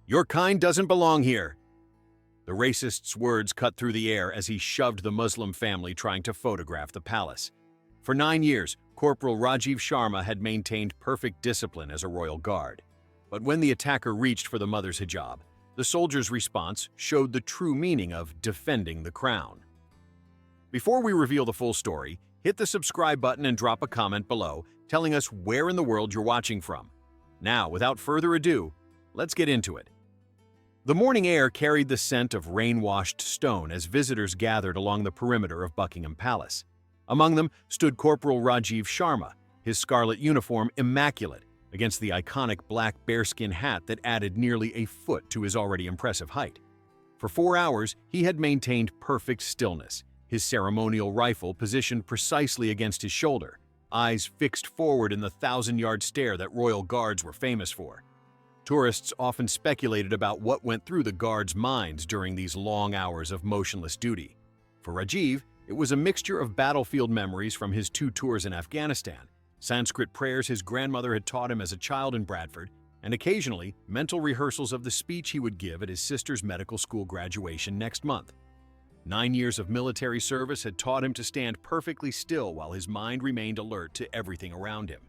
Your kind doesn't belong here. The racist's words cut through the air as he shoved the Muslim family trying to photograph the palace. For 9 years, Corporal Rajiv Sharma had maintained perfect discipline as a royal guard. But when the attacker reached for the mother's hijab, the soldier's response showed the true meaning of defending the crown. Before we reveal the full story, hit the subscribe button and drop a comment below telling us where in the world you're watching from. Now, without further ado, let's get into it. The morning air carried the scent of rain-washed stone as visitors gathered along the perimeter of Buckingham Palace. Among them stood Corporal Rajiv Sharma, his scarlet uniform immaculate against the iconic black bearskin hat that added nearly a foot to his already impressive height. For 4 hours, he had maintained perfect stillness, his ceremonial rifle positioned precisely against his shoulder, eyes fixed forward in the 1,000-yard stare that royal guards were famous for. Tourists often speculated about what went through the guards' minds during these long hours of motionless duty. For Rajiv, it was a mixture of battlefield memories from his 2 tours in Afghanistan, Sanskrit prayers his grandmother had taught him as a child in Bradford, and occasionally mental rehearsals of the speech he would give at his sister's medical school graduation next month. 9 years of military service had taught him to stand perfectly still while his mind remained alert to everything around him.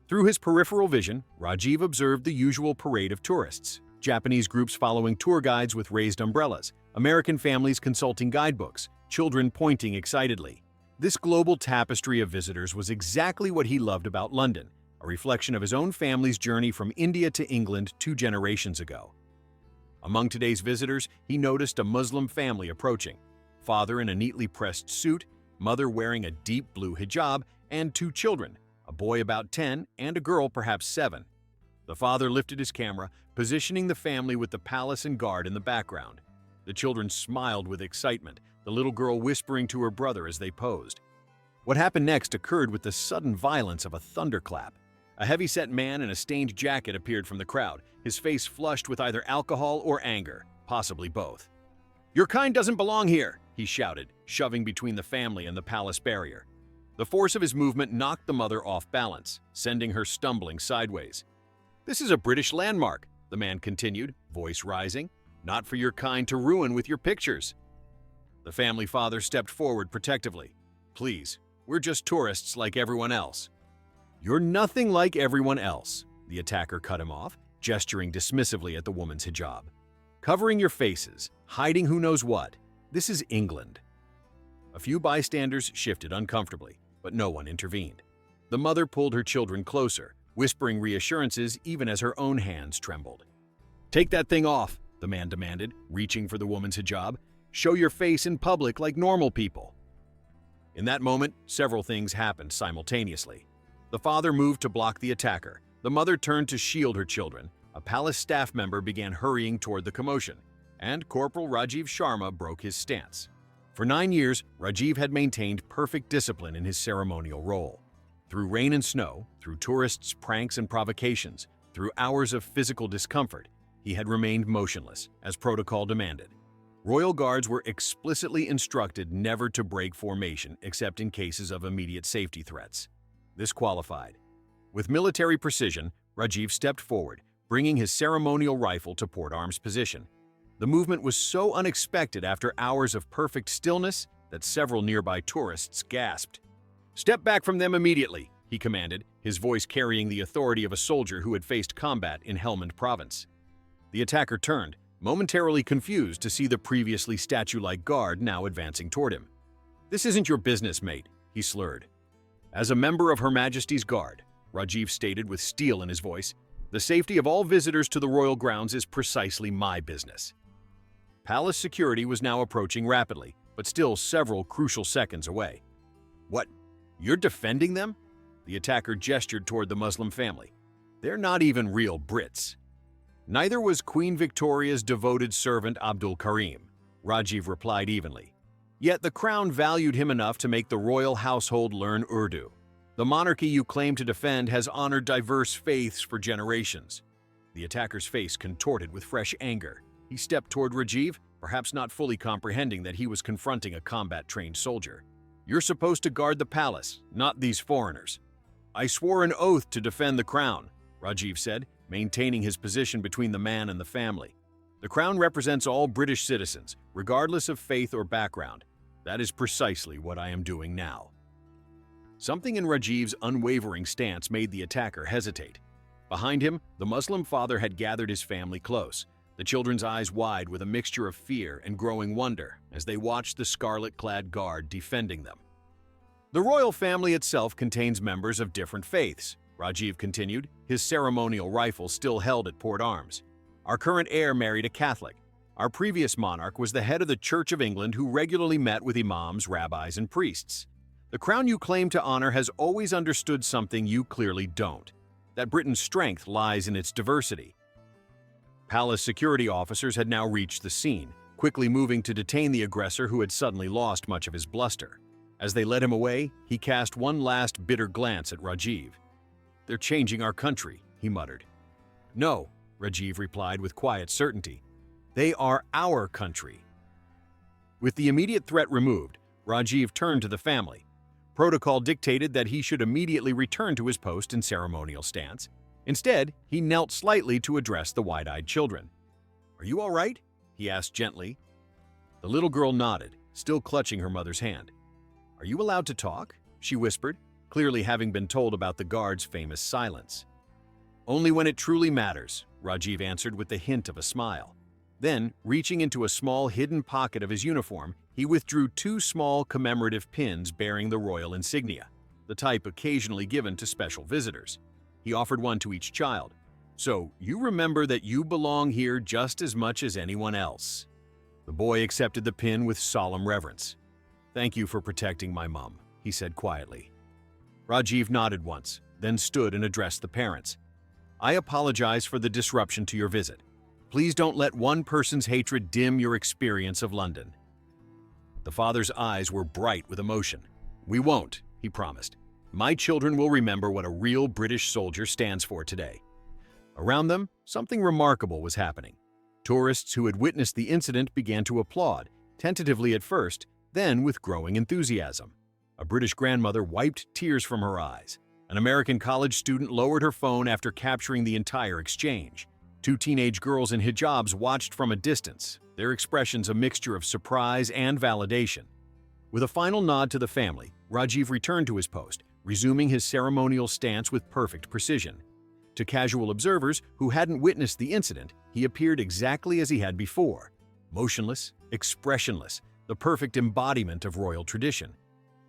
Through his peripheral vision, Rajiv observed the usual parade of tourists, Japanese groups following tour guides with raised umbrellas, American families consulting guidebooks, children pointing excitedly. This global tapestry of visitors was exactly what he loved about London, a reflection of his own family's journey from India to England 2 generations ago. Among today's visitors, he noticed a Muslim family approaching, father in a neatly pressed suit, mother wearing a deep blue hijab, and 2 children, a boy about 10 and a girl perhaps 7. The father lifted his camera, positioning the family with the palace and guard in the background. The children smiled with excitement, the little girl whispering to her brother as they posed. What happened next occurred with the sudden violence of a thunderclap. A heavy-set man in a stained jacket appeared from the crowd, his face flushed with either alcohol or anger, possibly both. "Your kind doesn't belong here," he shouted, shoving between the family and the palace barrier. The force of his movement knocked the mother off balance, sending her stumbling sideways. "This is a British landmark," the man continued, voice rising. "Not for your kind to ruin with your pictures." The family father stepped forward protectively. "Please, we're just tourists like everyone else." "You're nothing like everyone else," the attacker cut him off, gesturing dismissively at the woman's hijab. "Covering your faces, hiding who knows what. This is England." A few bystanders shifted uncomfortably, but no one intervened. The mother pulled her children closer, whispering reassurances even as her own hands trembled. "Take that thing off," the man demanded, reaching for the woman's hijab. "Show your face in public like normal people." In that moment, several things happened simultaneously. The father moved to block the attacker. The mother turned to shield her children. A palace staff member began hurrying toward the commotion, and Corporal Rajiv Sharma broke his stance. For 9 years, Rajiv had maintained perfect discipline in his ceremonial role. Through rain and snow, through tourists' pranks and provocations, through hours of physical discomfort, he had remained motionless, as protocol demanded. Royal guards were explicitly instructed never to break formation except in cases of immediate safety threats. This qualified. With military precision, Rajiv stepped forward, bringing his ceremonial rifle to port arms position. The movement was so unexpected after hours of perfect stillness that several nearby tourists gasped. "Step back from them immediately," he commanded, his voice carrying the authority of a soldier who had faced combat in Helmand province. The attacker turned, momentarily confused to see the previously statue-like guard now advancing toward him. "This isn't your business, mate," he slurred. "As a member of Her Majesty's Guard," Rajiv stated with steel in his voice, "the safety of all visitors to the royal grounds is precisely my business." Palace security was now approaching rapidly, but still several crucial seconds away. "What? You're defending them?" The attacker gestured toward the Muslim family. "They're not even real Brits." "Neither was Queen Victoria's devoted servant Abdul Karim," Rajiv replied evenly. "Yet the crown valued him enough to make the royal household learn Urdu. The monarchy you claim to defend has honored diverse faiths for generations." The attacker's face contorted with fresh anger. He stepped toward Rajiv, perhaps not fully comprehending that he was confronting a combat-trained soldier. "You're supposed to guard the palace, not these foreigners." "I swore an oath to defend the crown," Rajiv said, maintaining his position between the man and the family. The crown represents all British citizens, regardless of faith or background. That is precisely what I am doing now. Something in Rajiv's unwavering stance made the attacker hesitate. Behind him, the Muslim father had gathered his family close, the children's eyes wide with a mixture of fear and growing wonder as they watched the scarlet-clad guard defending them. The royal family itself contains members of different faiths, Rajiv continued, his ceremonial rifle still held at port arms. Our current heir married a Catholic. Our previous monarch was the head of the Church of England who regularly met with imams, rabbis, and priests. The crown you claim to honor has always understood something you clearly don't, that Britain's strength lies in its diversity. Palace security officers had now reached the scene, quickly moving to detain the aggressor who had suddenly lost much of his bluster. As they led him away, he cast one last bitter glance at Rajiv. "They're changing our country," he muttered. "No," Rajiv replied with quiet certainty. "They are our country." With the immediate threat removed, Rajiv turned to the family. Protocol dictated that he should immediately return to his post in ceremonial stance. Instead, he knelt slightly to address the wide-eyed children. "Are you all right?" he asked gently. The little girl nodded, still clutching her mother's hand. "Are you allowed to talk?" she whispered, clearly having been told about the guard's famous silence. "Only when it truly matters," Rajiv answered with the hint of a smile. Then, reaching into a small hidden pocket of his uniform, he withdrew two small commemorative pins bearing the royal insignia, the type occasionally given to special visitors. He offered one to each child. "So, you remember that you belong here just as much as anyone else." The boy accepted the pin with solemn reverence. "Thank you for protecting my mom," he said quietly. Rajiv nodded once, then stood and addressed the parents. "I apologize for the disruption to your visit. Please don't let one person's hatred dim your experience of London." The father's eyes were bright with emotion. "We won't," he promised. "My children will remember what a real British soldier stands for today." Around them, something remarkable was happening. Tourists who had witnessed the incident began to applaud, tentatively at first, then with growing enthusiasm. A British grandmother wiped tears from her eyes. An American college student lowered her phone after capturing the entire exchange. Two teenage girls in hijabs watched from a distance, their expressions a mixture of surprise and validation. With a final nod to the family, Rajiv returned to his post, resuming his ceremonial stance with perfect precision. To casual observers who hadn't witnessed the incident, he appeared exactly as he had before, motionless, expressionless, the perfect embodiment of royal tradition.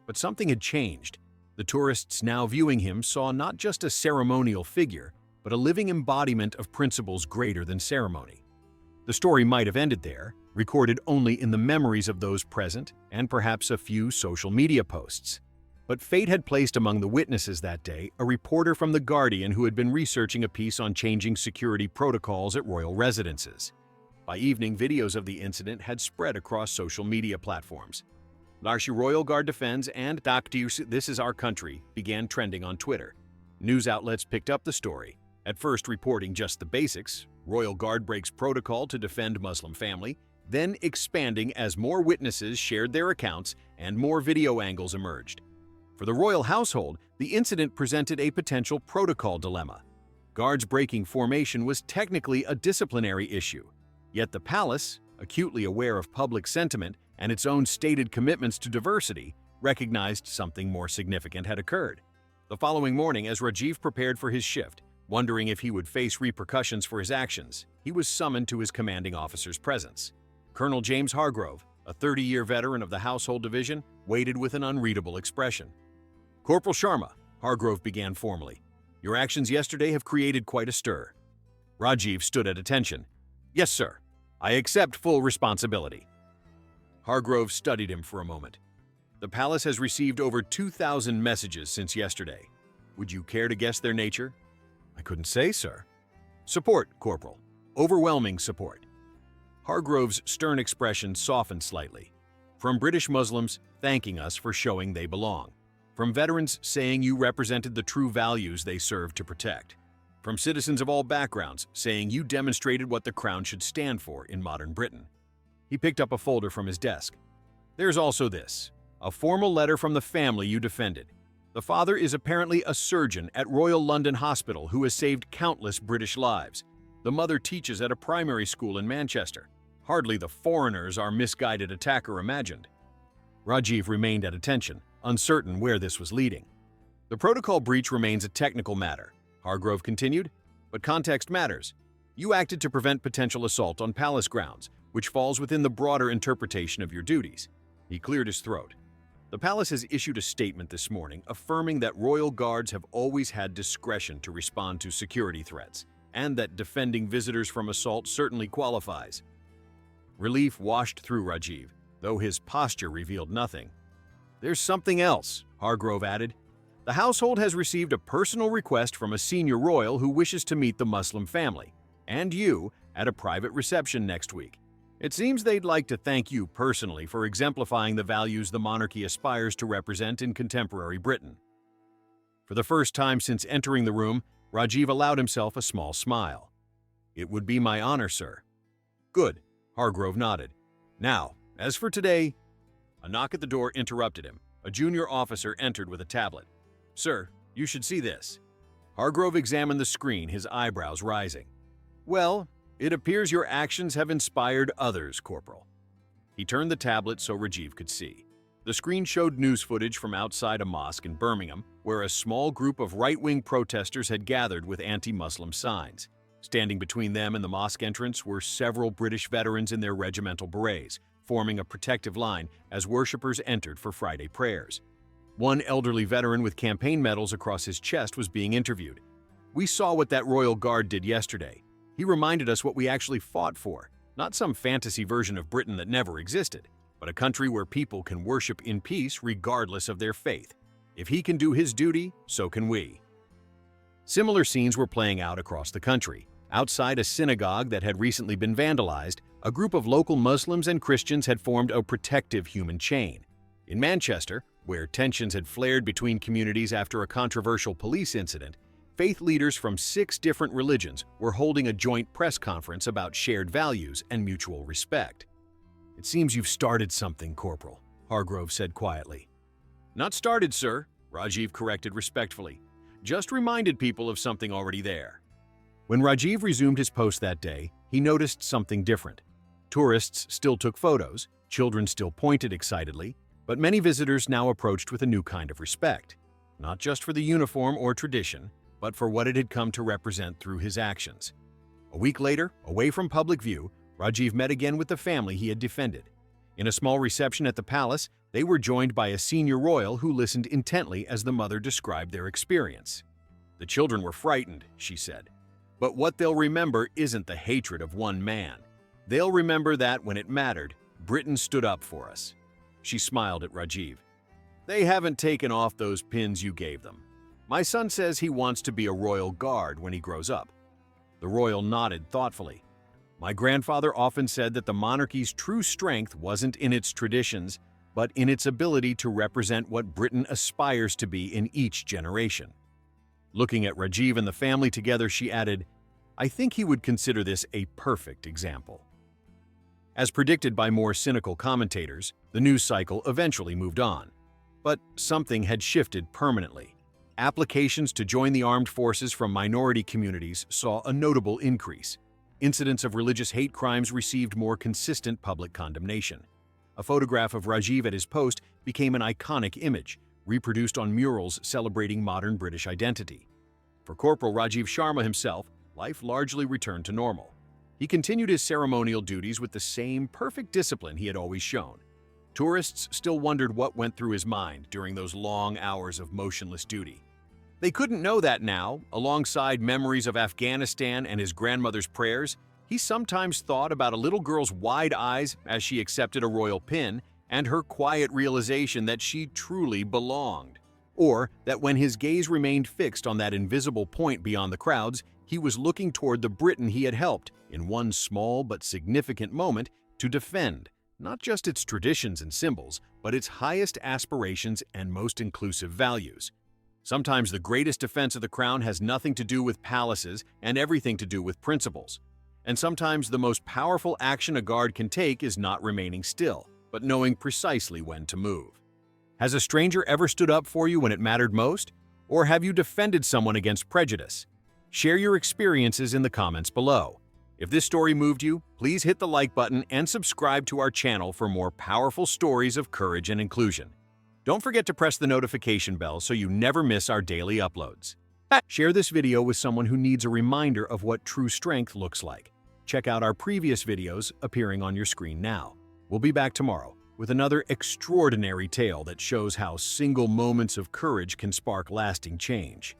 But something had changed. The tourists now viewing him saw not just a ceremonial figure, but a living embodiment of principles greater than ceremony. The story might have ended there, recorded only in the memories of those present and perhaps a few social media posts. But fate had placed among the witnesses that day a reporter from The Guardian who had been researching a piece on changing security protocols at royal residences. By evening, videos of the incident had spread across social media platforms. "L'Arche Royal Guard defends" and "This is our country" began trending on Twitter. News outlets picked up the story, at first reporting just the basics: Royal Guard breaks protocol to defend Muslim family, then expanding as more witnesses shared their accounts and more video angles emerged. For the royal household, the incident presented a potential protocol dilemma. Guards breaking formation was technically a disciplinary issue, yet the palace, acutely aware of public sentiment and its own stated commitments to diversity, recognized something more significant had occurred. The following morning, as Rajiv prepared for his shift, wondering if he would face repercussions for his actions, he was summoned to his commanding officer's presence. Colonel James Hargrove, a 30-year veteran of the Household Division, waited with an unreadable expression. "Corporal Sharma," Hargrove began formally, "your actions yesterday have created quite a stir." Rajiv stood at attention. "Yes, sir. I accept full responsibility." Hargrove studied him for a moment. "The palace has received over 2,000 messages since yesterday. Would you care to guess their nature?" "I couldn't say, sir." "Support, Corporal. Overwhelming support." Hargrove's stern expression softened slightly. "From British Muslims thanking us for showing they belong. From veterans saying you represented the true values they served to protect. From citizens of all backgrounds saying you demonstrated what the crown should stand for in modern Britain." He picked up a folder from his desk. "There's also this, a formal letter from the family you defended. The father is apparently a surgeon at Royal London Hospital who has saved countless British lives. The mother teaches at a primary school in Manchester. Hardly the foreigners our misguided attacker imagined. Rajiv remained at attention, uncertain where this was leading. The protocol breach remains a technical matter, Hargrove continued, but context matters. You acted to prevent potential assault on palace grounds, which falls within the broader interpretation of your duties. He cleared his throat. The palace has issued a statement this morning affirming that royal guards have always had discretion to respond to security threats, and that defending visitors from assault certainly qualifies. Relief washed through Rajiv, though his posture revealed nothing. There's something else, Hargrove added. The household has received a personal request from a senior royal who wishes to meet the Muslim family, and you, at a private reception next week. It seems they'd like to thank you personally for exemplifying the values the monarchy aspires to represent in contemporary Britain. For the first time since entering the room, Rajiv allowed himself a small smile. It would be my honor, sir. Good, Hargrove nodded. Now, as for today… A knock at the door interrupted him. A junior officer entered with a tablet. Sir, you should see this. Hargrove examined the screen, his eyebrows rising. Well, it appears your actions have inspired others, Corporal. He turned the tablet so Rajiv could see. The screen showed news footage from outside a mosque in Birmingham, where a small group of right-wing protesters had gathered with anti-Muslim signs. Standing between them and the mosque entrance were several British veterans in their regimental berets, forming a protective line as worshippers entered for Friday prayers. One elderly veteran with campaign medals across his chest was being interviewed. We saw what that royal guard did yesterday. He reminded us what we actually fought for, not some fantasy version of Britain that never existed, but a country where people can worship in peace regardless of their faith. If he can do his duty, so can we. Similar scenes were playing out across the country. Outside a synagogue that had recently been vandalized, a group of local Muslims and Christians had formed a protective human chain. In Manchester, where tensions had flared between communities after a controversial police incident, faith leaders from 6 different religions were holding a joint press conference about shared values and mutual respect. It seems you've started something, Corporal, Hargrove said quietly. Not started, sir, Rajiv corrected respectfully. Just reminded people of something already there. When Rajiv resumed his post that day, he noticed something different. Tourists still took photos, children still pointed excitedly, but many visitors now approached with a new kind of respect, not just for the uniform or tradition, but for what it had come to represent through his actions. A week later, away from public view, Rajiv met again with the family he had defended. In a small reception at the palace, they were joined by a senior royal who listened intently as the mother described their experience. The children were frightened, she said. But what they'll remember isn't the hatred of one man. They'll remember that when it mattered, Britain stood up for us. She smiled at Rajiv. They haven't taken off those pins you gave them. My son says he wants to be a royal guard when he grows up. The royal nodded thoughtfully. My grandfather often said that the monarchy's true strength wasn't in its traditions, but in its ability to represent what Britain aspires to be in each generation. Looking at Rajiv and the family together, she added, I think he would consider this a perfect example. As predicted by more cynical commentators, the news cycle eventually moved on. But something had shifted permanently. Applications to join the armed forces from minority communities saw a notable increase. Incidents of religious hate crimes received more consistent public condemnation. A photograph of Rajiv at his post became an iconic image, reproduced on murals celebrating modern British identity. For Corporal Rajiv Sharma himself, life largely returned to normal. He continued his ceremonial duties with the same perfect discipline he had always shown. Tourists still wondered what went through his mind during those long hours of motionless duty. They couldn't know that now, alongside memories of Afghanistan and his grandmother's prayers, he sometimes thought about a little girl's wide eyes as she accepted a royal pin and her quiet realization that she truly belonged. Or that when his gaze remained fixed on that invisible point beyond the crowds, he was looking toward the Britain he had helped, in one small but significant moment, to defend, not just its traditions and symbols, but its highest aspirations and most inclusive values. Sometimes the greatest defense of the crown has nothing to do with palaces and everything to do with principles. And sometimes the most powerful action a guard can take is not remaining still, but knowing precisely when to move. Has a stranger ever stood up for you when it mattered most? Or have you defended someone against prejudice? Share your experiences in the comments below. If this story moved you, please hit the like button and subscribe to our channel for more powerful stories of courage and inclusion. Don't forget to press the notification bell so you never miss our daily uploads. Share this video with someone who needs a reminder of what true strength looks like. Check out our previous videos appearing on your screen now. We'll be back tomorrow with another extraordinary tale that shows how single moments of courage can spark lasting change.